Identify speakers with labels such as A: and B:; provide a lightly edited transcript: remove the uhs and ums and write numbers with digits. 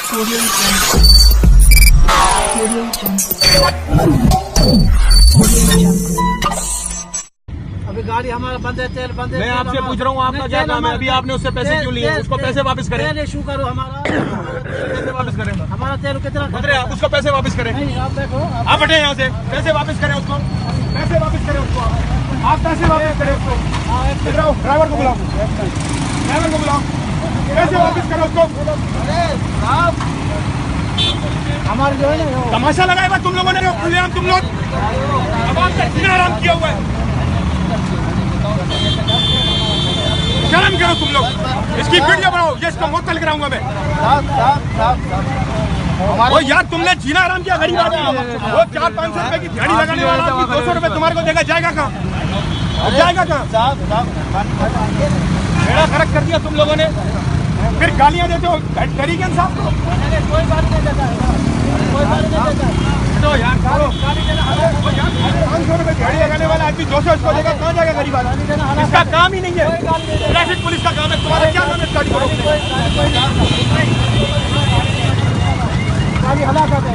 A: Audio Jungle. Audio Jungle. Audio Jungle.
B: अभी गाड़ी हमारा बंद है, तेल बंद है।
C: मैं आपसे पूछ रहा हूँ आपका क्या काम है? अभी आपने उससे पैसे क्यों लिए? उसको पैसे वापस करें।
B: तेल इशू करो हमारा।
C: पैसे वापस करें।
B: हमारा तेल कितना
C: बंदरे आप उसको पैसे वापस करें।
B: नहीं, आप देखो
C: आप हटे यहाँ से। पैसे वापस करें उसको। पैसे वापस करें उसको। आप पैसे वापस करें उसको। ड्राइवर को बुलाओ। ड्राइवर को बुलाओ। पैसे वापस करो उसको।
B: हमारे जो है ना
C: तमाशा लगाया हुआ तुम लोगों ने। खुलेआम तुम लोग अब आपका जीना हराम किया हुआ है। शर्म करो तुम लोग। इसकी वीडियो बनाओ। ये इसको मुअत्तल कराऊंगा मैं। ओ यार तुमने जीना हराम किया गरीब आदमी। वो 400-500 रुपए की दिहाड़ी लगाने वाला आदमी 200 रुपए तुम्हारे को देगा। जाएगा कहाँ? जाएगा कहाँ? बेड़ा खर्च कर दिया तुम लोगों ने। फिर गालियां देते हो तरीके इंसाफ को।
B: कोई बात नहीं देता है, कोई बात नहीं देता है।
C: तो यार 500 रुपए दिहाड़ी लगाने वाला आदमी 200 इसको देगा। कहाँ जाएगा गरीब आदमी? इसका काम ही नहीं है। ट्रैफिक पुलिस का काम है। तुम्हारा क्या काम है? गाड़ी को रोकने
B: गाड़ी हला कर दे।